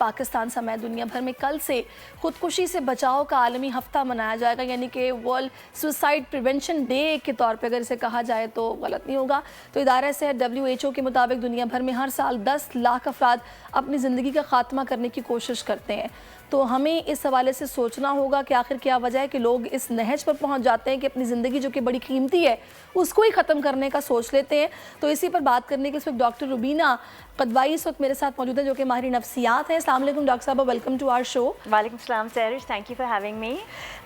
پاکستان سمیت دنیا بھر میں کل سے خودکشی سے بچاؤ کا عالمی ہفتہ منایا جائے گا، یعنی کہ ورلڈ سوسائڈ پریونشن ڈے کے طور پہ اگر اسے کہا جائے تو غلط نہیں ہوگا۔ تو ادارہ صحت WHO کے مطابق دنیا بھر میں ہر سال 10 لاکھ افراد اپنی زندگی کا خاتمہ کرنے کی کوشش کرتے ہیں۔ تو ہمیں اس حوالے سے سوچنا ہوگا کہ آخر کیا وجہ ہے کہ لوگ اس نہج پر پہنچ جاتے ہیں کہ اپنی زندگی جو کہ بڑی قیمتی ہے اس کو ہی ختم کرنے کا سوچ لیتے ہیں۔ تو اسی پر بات کرنے کے اس وقت ڈاکٹر روبینہ قدوائی اس وقت میرے ساتھ موجود ہیں جو کہ ماہر نفسیات ہیں۔ السلام علیکم ڈاکٹر صاحبہ، ویلکم ٹو آور شو۔ وعلیکم السلام Sirish, thank you for having me.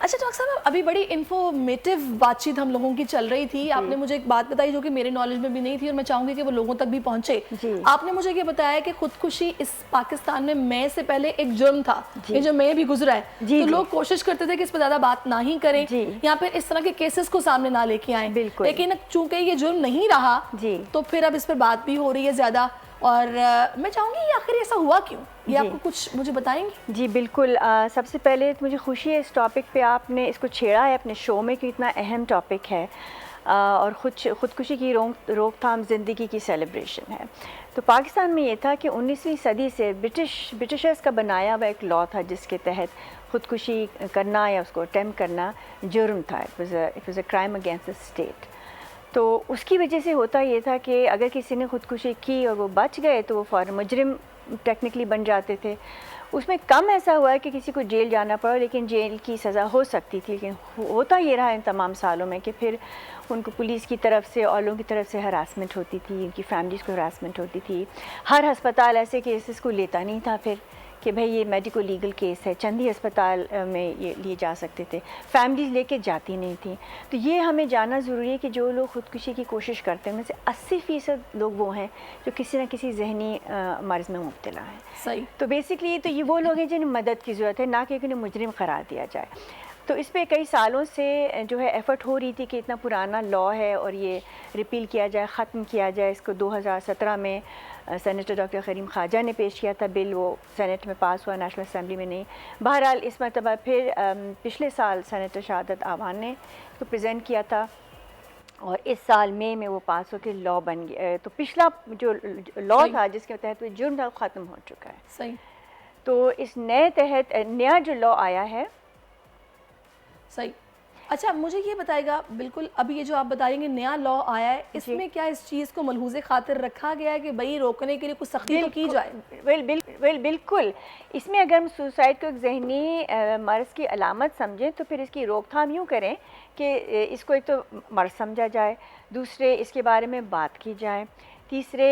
اچھا ڈاکٹر صاحب، ابھی بڑی انفارمیٹیو بات چیت ہم لوگوں کی چل رہی تھی، آپ نے مجھے ایک بات بتائی جو کہ میرے نالج میں بھی نہیں تھی اور میں چاہوں گی کہ وہ لوگوں تک بھی پہنچے۔ آپ نے مجھے یہ بتایا کہ خودکشی اس پاکستان میں مئی سے پہلے ایک جرم تھا، یہ جو مئی بھی گزرا ہے تو لوگ کوشش کرتے تھے کہ اس پہ زیادہ بات نہ ہی کریں یا پھر اس طرح کے کیسز کو سامنے نہ لے کے آئیں، لیکن چونکہ یہ جرم نہیں رہا تو پھر اب اس پر بات بھی ہو رہی ہے زیادہ، اور میں چاہوں گی آخر ایسا ہوا کیوں، یہ آپ کو کچھ مجھے بتائیں گے؟ جی بالکل، سب سے پہلے مجھے خوشی ہے اس ٹاپک پہ آپ نے اس کو چھیڑا ہے اپنے شو میں کہ اتنا اہم ٹاپک ہے، اور خودکشی کی روک تھام زندگی کی سیلیبریشن ہے۔ تو پاکستان میں یہ تھا کہ 19ویں صدی سے برٹشرز کا بنایا ہوا ایک لا تھا جس کے تحت خودکشی کرنا یا اس کو اٹیمپٹ کرنا جرم تھا، it was a crime against the state. تو اس کی وجہ سے ہوتا یہ تھا کہ اگر کسی نے خودکشی کی اور وہ بچ گئے تو وہ فوراً مجرم ٹیکنیکلی بن جاتے تھے۔ اس میں کم ایسا ہوا ہے کہ کسی کو جیل جانا پڑا، لیکن جیل کی سزا ہو سکتی تھی، لیکن ہوتا یہ رہا ان تمام سالوں میں کہ پھر ان کو پولیس کی طرف سے اور لوگوں کی طرف سے ہراسمنٹ ہوتی تھی، ان کی فیملیز کو ہراسمنٹ ہوتی تھی۔ ہر ہسپتال ایسے کیسز کو لیتا نہیں تھا پھر کہ بھئی یہ میڈیکو لیگل کیس ہے، چند ہی ہسپتال میں یہ لیے جا سکتے تھے، فیملیز لے کے جاتی نہیں تھیں۔ تو یہ ہمیں جاننا ضروری ہے کہ جو لوگ خودکشی کی کوشش کرتے ہیں ان میں سے 80% لوگ وہ ہیں جو کسی نہ کسی ذہنی مرض میں مبتلا ہیں۔ صحیح۔ تو بیسکلی تو یہ وہ لوگ ہیں جنہیں مدد کی ضرورت ہے، نہ کہ انہیں مجرم قرار دیا جائے۔ تو اس پہ کئی سالوں سے جو ہے ایفرٹ ہو رہی تھی کہ اتنا پرانا لا ہے اور یہ ریپیل کیا جائے، ختم کیا جائے۔ اس کو 2017 میں سینیٹر ڈاکٹر کریم خواجہ نے پیش کیا تھا بل، وہ سینٹ میں پاس ہوا، نیشنل اسمبلی میں نہیں۔ بہرحال اس مرتبہ پھر پچھلے سال سینیٹر شہادت آوان نے اس کو پریزنٹ کیا تھا اور اس سال مئی میں وہ پاس ہو کے لا بن گیا۔ تو پچھلا جو لا تھا جس کے تحت وہ جرم تھا وہ ختم ہو چکا ہے۔ صحیح۔ تو اس نیا جو لا آیا ہے۔ صحیح۔ اچھا مجھے یہ بتائے گا، بالکل ابھی یہ جو آپ بتائیں گے نیا لا آیا ہے، اس میں کیا اس چیز کو ملحوظ خاطر رکھا گیا ہے کہ بھئی روکنے کے لیے کچھ سختی تو کی جائے؟ بالکل، اس میں اگر ہم سوسائڈ کو ایک ذہنی مرض کی علامت سمجھیں تو پھر اس کی روک تھام یوں کریں کہ اس کو ایک تو مرض سمجھا جائے، دوسرے اس کے بارے میں بات کی جائے، تیسرے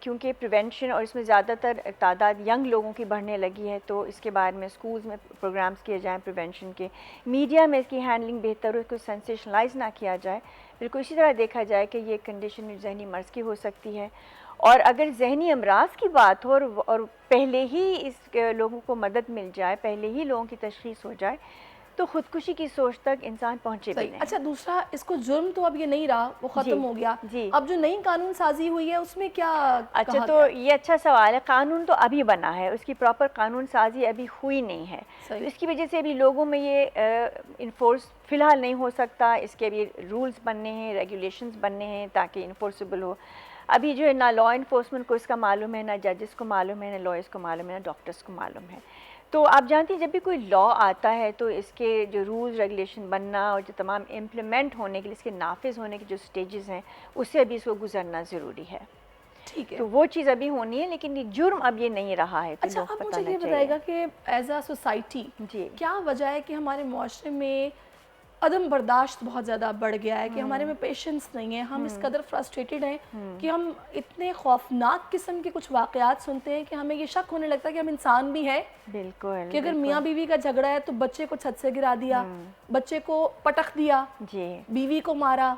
کیونکہ پریونشن اور اس میں زیادہ تر تعداد ینگ لوگوں کی بڑھنے لگی ہے تو اس کے بارے میں اسکولز میں پروگرامز کیے جائیں پریونشن کے، میڈیا میں اس کی ہینڈلنگ بہتر ہو، اس کو سینسیشنلائز نہ کیا جائے، بالکل اسی طرح دیکھا جائے کہ یہ کنڈیشن ذہنی مرض کی ہو سکتی ہے۔ اور اگر ذہنی امراض کی بات ہو اور پہلے ہی اس لوگوں کو مدد مل جائے، پہلے ہی لوگوں کی تشخیص ہو جائے تو خودکشی کی سوچ تک انسان پہنچے بھی نہیں۔ اچھا دوسرا، اس کو جرم تو اب یہ نہیں رہا، وہ ختم ہو گیا، اب جو نئی قانون سازی ہوئی ہے اس میں کیا؟ اچھا تو یہ اچھا سوال ہے، قانون تو ابھی بنا ہے، اس کی پراپر قانون سازی ابھی ہوئی نہیں ہے، تو اس کی وجہ سے ابھی لوگوں میں یہ انفورس فی الحال نہیں ہو سکتا، اس کے ابھی رولز بننے ہیں، ریگولیشنز بننے ہیں تاکہ انفورسیبل ہو۔ ابھی جو ہے نہ لا انفورسمنٹ کو اس کا معلوم ہے، نہ ججز کو معلوم ہے، نہ لائرز کو معلوم ہے، نہ ڈاکٹرز کو معلوم ہے۔ تو آپ جانتی ہیں جب بھی کوئی لا آتا ہے تو اس کے جو رولز ریگولیشن بننا اور جو تمام امپلیمنٹ ہونے کے لیے اس کے نافذ ہونے کے جو سٹیجز ہیں اس سے ابھی اس کو گزرنا ضروری ہے۔ ٹھیک ہے، تو وہ چیز ابھی ہونی ہے، لیکن یہ جرم اب یہ نہیں رہا ہے۔ اچھا اب مجھے یہ بتائے گا کہ ایز اے سوسائٹی کیا وجہ ہے کہ ہمارے معاشرے میں عدم برداشت بہت زیادہ بڑھ گیا ہے، کہ ہمارے میں پیشنس نہیں ہے، ہم اس قدر فرسٹریٹڈ ہیں کہ ہم اتنے خوفناک قسم کے کچھ واقعات سنتے ہیں کہ ہمیں یہ شک ہونے لگتا ہے کہ ہم انسان بھی ہیں۔ بالکل، کہ اگر میاں بیوی کا جھگڑا ہے تو بچے کو چھت سے گرا دیا، بچے کو پٹخ دیا، بیوی کو مارا،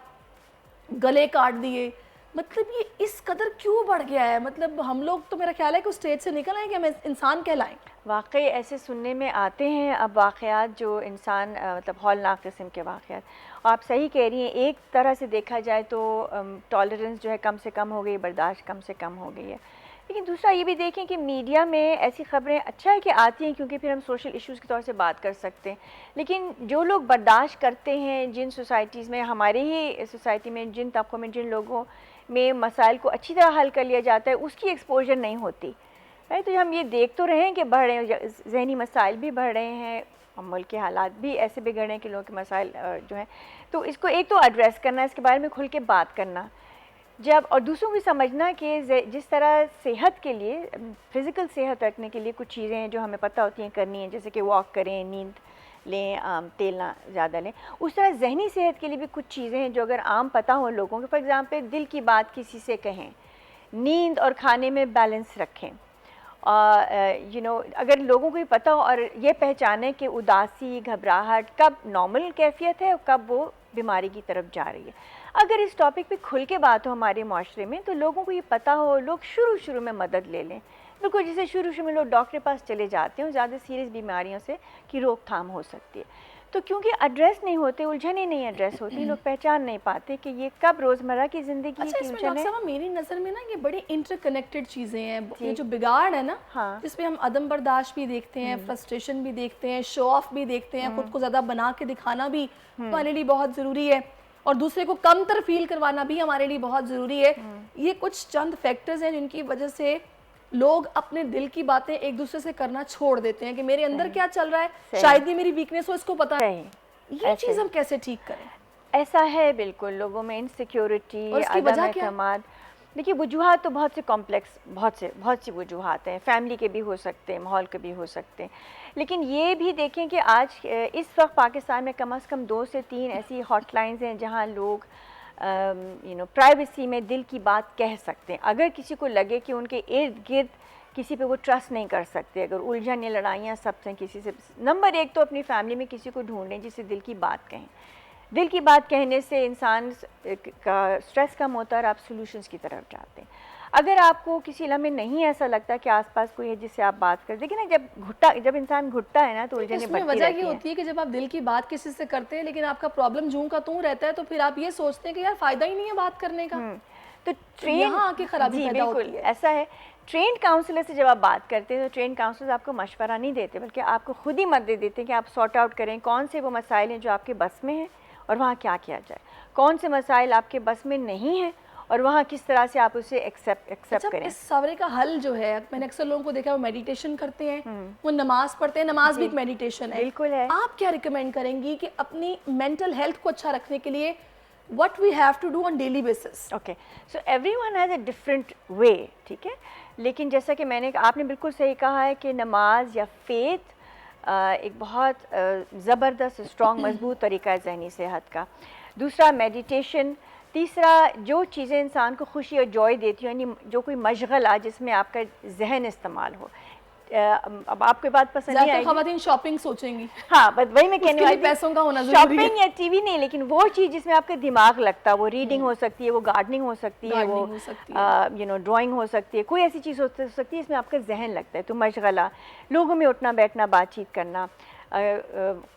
گلے کاٹ دیے، مطلب یہ اس قدر کیوں بڑھ گیا ہے؟ مطلب ہم لوگ تو میرا خیال ہے کہ اس اسٹیج سے نکل آئیں کہ ہم انسان کہلائیں۔ واقعی ایسے سننے میں آتے ہیں اب واقعات جو انسان مطلب ہولناک قسم کے واقعات۔ آپ صحیح کہہ رہی ہیں، ایک طرح سے دیکھا جائے تو ٹالرنس جو ہے کم سے کم ہو گئی، برداشت کم سے کم ہو گئی ہے، لیکن دوسرا یہ بھی دیکھیں کہ میڈیا میں ایسی خبریں اچھا ہے کہ آتی ہیں کیونکہ پھر ہم سوشل ایشوز کے طور سے بات کر سکتے ہیں، لیکن جو لوگ برداشت کرتے ہیں، جن سوسائٹیز میں، ہمارے ہی سوسائٹی میں جن طبقوں میں جن لوگوں میں مسائل کو اچھی طرح حل کر لیا جاتا ہے اس کی ایکسپوجر نہیں ہوتی۔ تو ہم یہ دیکھ تو رہے ہیں کہ بڑھ رہے ہیں، ذہنی مسائل بھی بڑھ رہے ہیں اور ملک کے حالات بھی ایسے بگڑ رہے ہیں کہ لوگوں کے مسائل جو ہیں، تو اس کو ایک تو ایڈریس کرنا، اس کے بارے میں کھل کے بات کرنا، اور دوسروں کو سمجھنا کہ جس طرح صحت کے لیے، فزیکل صحت رکھنے کے لیے کچھ چیزیں ہیں جو ہمیں پتہ ہوتی ہیں کرنی ہیں، جیسے کہ واک کریں، نیند لیں، تیل نہ زیادہ لیں، اس طرح ذہنی صحت کے لیے بھی کچھ چیزیں ہیں جو اگر عام پتہ ہو لوگوں کو، فار ایگزامپل دل کی بات کسی سے کہیں، نیند اور کھانے میں بیلنس رکھیں، اگر لوگوں کو یہ پتہ ہو اور یہ پہچانیں کہ اداسی، گھبراہٹ کب نارمل کیفیت ہے اور کب وہ بیماری کی طرف جا رہی ہے. اگر اس ٹاپک پہ کھل کے بات ہو ہمارے معاشرے میں تو لوگوں کو یہ پتہ ہو، لوگ شروع میں مدد لے لیں. بالکل جیسے شروع میں لوگ ڈاکٹر کے پاس چلے جاتے ہیں زیادہ سیریس بیماریوں سے کی روک تھام ہو سکتی ہے. تو کیونکہ ایڈریس نہیں ہوتے، الجھنیں نہیں ایڈریس ہوتی، لوگ پہچان نہیں پاتے کہ یہ کب روزمرہ کی زندگی کی الجھن ہے. میری نظر میں نا یہ بڑی انٹر کنیکٹڈ چیزیں ہیں. یہ جو بگاڑ ہے نا، جس میں ہم عدم برداشت بھی دیکھتے ہیں، فرسٹریشن بھی دیکھتے ہیں، شو آف بھی دیکھتے ہیں، خود کو زیادہ بنا کے دکھانا بھی ہمارے لیے بہت ضروری ہے، اور دوسرے کو کم تر فیل کروانا بھی ہمارے لیے بہت ضروری ہے. یہ کچھ چند فیکٹرز ہیں جن کی وجہ سے لوگ اپنے دل کی باتیں ایک دوسرے سے کرنا چھوڑ دیتے ہیں کہ میرے اندر کیا چل رہا ہے، شاید یہ میری ویکنیس ہو، اس کو پتہ ہے. یہ چیز ہم کیسے ٹھیک کریں؟ ایسا ہے بالکل، لوگوں میں انسیکیورٹی، عدم اعتماد. دیکھیے وجوہات تو بہت سے کمپلیکس، بہت سی وجوہات ہیں، فیملی کے بھی ہو سکتے ہیں، ماحول کے بھی ہو سکتے ہیں. لیکن یہ بھی دیکھیں کہ آج اس وقت پاکستان میں کم از کم 2 سے 3 ایسی ہاٹ لائنز ہیں جہاں لوگ پرائیویسی میں دل کی بات کہہ سکتے ہیں. اگر کسی کو لگے کہ ان کے ارد گرد کسی پہ وہ ٹرسٹ نہیں کر سکتے، اگر الجھن یا لڑائیاں سب سے کسی سے، نمبر 1 تو اپنی فیملی میں کسی کو ڈھونڈیں جس سے دل کی بات کہیں. دل کی بات کہنے سے انسان کا اسٹریس کم ہوتا ہے اور آپ سولوشنز کی طرف جاتے ہیں. اگر آپ کو کسی لمحے نہیں ایسا لگتا کہ آس پاس کوئی ہے جس سے آپ بات کر دیکھیں نا، جب انسان گھٹتا ہے نا تو الجھنیں بڑھتی رہتی ہیں. وجہ یہ ہوتی ہے کہ جب آپ دل کی بات کسی سے کرتے ہیں لیکن آپ کا پرابلم جوں کا توں رہتا ہے تو پھر آپ یہ سوچتے ہیں کہ یار فائدہ ہی نہیں ہے بات کرنے کا، تو یہاں آ کے خرابی پیدا ہوتی ہے. ایسا ہے. ٹرینڈ کاؤنسلر سے جب آپ بات کرتے ہیں تو ٹرینڈ کاؤنسلر آپ کو مشورہ نہیں دیتے بلکہ آپ کو خود ہی مدد دیتے ہیں کہ آپ سارٹ آؤٹ کریں کون سے وہ مسائل ہیں جو آپ کے بس میں ہیں اور وہاں کیا کیا جائے، کون سے مسائل آپ کے بس میں نہیں ہیں اور وہاں کس طرح سے آپ اسے ایکسیپٹ کریں. اس سوالے کا حل جو ہے، میں نے اکثر لوگوں کو دیکھا وہ میڈیٹیشن کرتے ہیں، وہ نماز پڑھتے ہیں، نماز بھی ایک میڈیٹیشن ہے. بالکل ہے. آپ کیا ریکمینڈ کریں گی کہ اپنی مینٹل ہیلتھ کو اچھا رکھنے کے لیے what we have to do on daily basis؟ Okay, so everyone has a different way، ٹھیک ہے. لیکن جیسا کہ آپ نے بالکل صحیح کہا ہے کہ نماز یا فیتھ ایک بہت زبردست اسٹرانگ مضبوط طریقہ ہے ذہنی صحت کا. دوسرا میڈیٹیشن. تیسرا جو چیزیں انسان کو خوشی اور جوائے دیتی ہیں، یعنی جو کوئی مشغلہ جس میں آپ کا ذہن استعمال ہو. اب آپ کو بات پسند نہیں آئے گی، خواتین شاپنگ سوچیں گی. ہاں بس وہی میں کہنے والی، پیسوں کا ہونا ضروری ہے. شاپنگ یا ٹی وی نہیں، لیکن وہ چیز جس میں آپ کا دماغ لگتا ہے، وہ ریڈنگ ہو سکتی ہے، وہ گارڈننگ ہو سکتی ہے، وہ ڈرائنگ ہو سکتی ہے، کوئی ایسی چیز ہو سکتی ہے جس میں آپ کا ذہن لگتا ہے. تو مشغلہ، لوگوں میں اٹھنا بیٹھنا، بات چیت کرنا،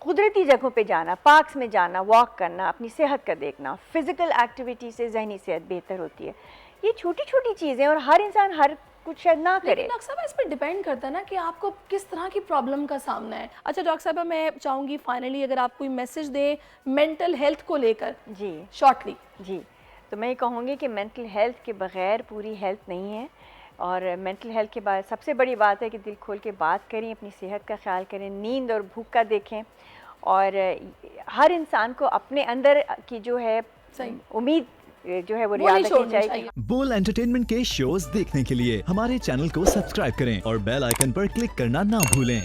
قدرتی جگہوں پہ جانا، پارکس میں جانا، واک کرنا، اپنی صحت کا دیکھنا. فزیکل ایکٹیویٹی سے ذہنی صحت بہتر ہوتی ہے. یہ چھوٹی چھوٹی چیزیں، اور ہر انسان ہر کچھ شاید نہ کرے. لیکن ڈاکٹر صاحبہ اس پر ڈیپینڈ کرتا ہے نا کہ آپ کو کس طرح کی پرابلم کا سامنا ہے. اچھا ڈاکٹر صاحبہ میں چاہوں گی فائنلی اگر آپ کوئی میسج دیں مینٹل ہیلتھ کو لے کر. جی شارٹلی. جی تو میں یہ کہوں گی کہ مینٹل ہیلتھ کے بغیر پوری ہیلتھ نہیں ہے. اور مینٹل ہیلتھ کے بعد سب سے بڑی بات ہے کہ دل کھول کے بات کریں، اپنی صحت کا خیال کریں، نیند اور بھوک کا دیکھیں، اور ہر انسان کو اپنے اندر کی جو ہے امید جو ہے وہ ریاض رکھنی چاہیے. بول انٹرٹینمنٹ کے شوز دیکھنے کے لیے ہمارے چینل کو سبسکرائب کریں اور بیل آئیکن پر کلک کرنا نہ بھولیں.